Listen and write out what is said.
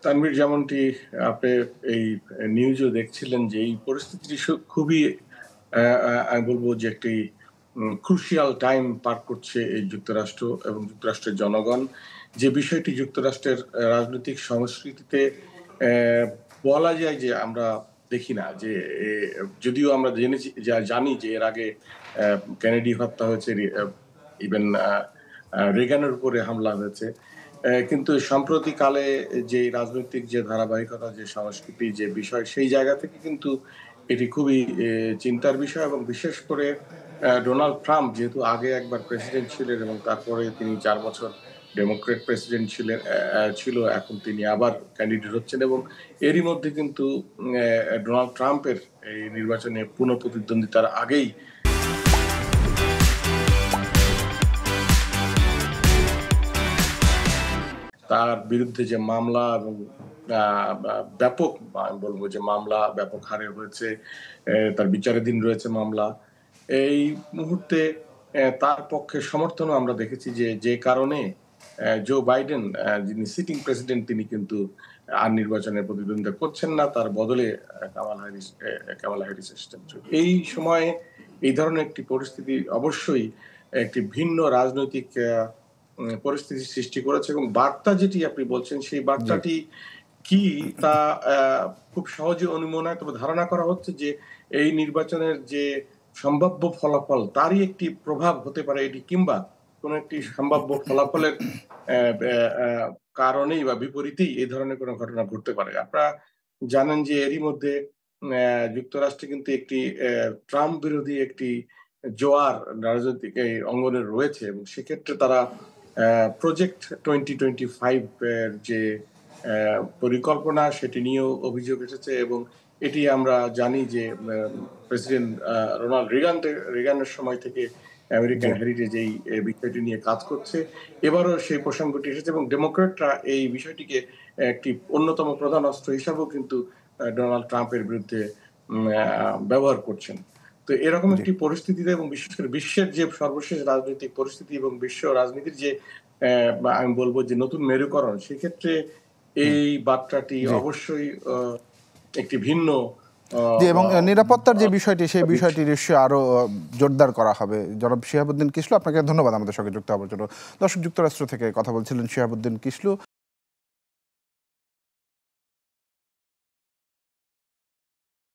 তানভীর, যেমনটি আপনি এই নিউজও দেখছিলেন যে এই পরিস্থিতিটি খুবই আমি বলবো যে একটি ক্রুশিয়াল টাইম পার করছে এই যুক্তরাষ্ট্র এবং যুক্তরাষ্ট্রের জনগণ। যে বিষয়টি যুক্তরাষ্ট্রের রাজনৈতিক সংস্কৃতিতে বলা যায় যে আমরা দেখি না যে যদিও আমরা জানি যে এর আগে কেনেডি হত্যা হয়েছে, ইভেন রেগানের উপরে হামলা হয়েছে, কিন্তু সাম্প্রতিককালে যে রাজনৈতিক যে ধারাবাহিকতা, যে সংস্কৃতি, যে বিষয়, সেই জায়গা থেকে কিন্তু এটি খুবই চিন্তার বিষয়। এবং বিশেষ করে ডোনাল্ড ট্রাম্প যেহেতু আগে একবার প্রেসিডেন্ট ছিলেন এবং তারপরে তিনি 4 বছর ডেমোক্রেট প্রেসিডেন্ট ছিল, এখন তিনি আবার ক্যান্ডিডেট হচ্ছেন এবং এরই মধ্যে কিন্তু ডোনাল্ড ট্রাম্পের এই নির্বাচনে পুনঃপ্রতিদ্বন্দ্বিতার আগেই তার বিরুদ্ধে যে মামলা এবং ব্যাপক, আমি বলবো যে মামলা ব্যাপক হারে হয়েছে, তার বিচারাধীন রয়েছে মামলা। এই মুহূর্তে তার পক্ষে সমর্থনও আমরা দেখেছি যে কারণে জো বাইডেন, যিনি সিটিং প্রেসিডেন্ট, তিনি কিন্তু আর নির্বাচনে প্রতিদ্বন্দ্বিতা করছেন না, তার বদলে কামালা হ্যারিস এসেছেন। এই সময়ে এই ধরনের একটি পরিস্থিতি অবশ্যই একটি ভিন্ন রাজনৈতিক পরিস্থিতি সৃষ্টি করেছে এবং বার্তা যেটি আপনি বলছেন সেই বার্তাটি কি তা খুব সহজে অনুমান হয়, তবে ধারণা করা হচ্ছে যে এই নির্বাচনের যে সম্ভাব্য ফলাফল তারই একটি প্রভাব হতে পারে এটি, কিংবা কোন একটি সম্ভাব্য ফলাফলের কারণেই বা বিপরীতেই এই ধরনের কোন ঘটনা ঘটতে পারে। আপনারা জানেন যে এরই মধ্যে যুক্তরাষ্ট্রে কিন্তু একটি ট্রাম্প বিরোধী একটি জোয়ার রাজনৈতিক অঙ্গনে রয়েছে এবং সেক্ষেত্রে তারা প্রজেক্ট 2025 এর যে পরিকল্পনা, সেটি নিয়েও অভিযোগ এসেছে এবং এটি আমরা জানি যে প্রেসিডেন্ট রোনাল্ড রেগানের সময় থেকে আমেরিকান হেরিটেজ এই বিষয়টি নিয়ে কাজ করছে। এবারও সেই প্রসঙ্গটি এসেছে এবং ডেমোক্রেটরা এই বিষয়টিকে একটি অন্যতম প্রধান অস্ত্র হিসাবেও কিন্তু ডোনাল্ড ট্রাম্পের বিরুদ্ধে ব্যবহার করছেন। তো এরকম একটি পরিস্থিতিতে এবং বিশেষ করে বিশ্বের যে সর্বশেষ রাজনৈতিক পরিস্থিতি এবং বিশ্ব রাজনীতির যে আমি বলবো যে নতুন মেরুকরণ, সেক্ষেত্রে এই বার্তাটি অবশ্যই একটি ভিন্ন এবং নিরাপত্তার যে বিষয়টি, সেই বিষয়টি নিশ্চয়ই আরো জোরদার করা হবে। জনাব শিহাবুদ্দিন কিসলু, আপনাকে ধন্যবাদ আমাদের সঙ্গে যুক্ত হওয়ার জন্য। দর্শক, যুক্তরাষ্ট্র থেকে কথা বলছিলেন শিহাবুদ্দিন কিসলু।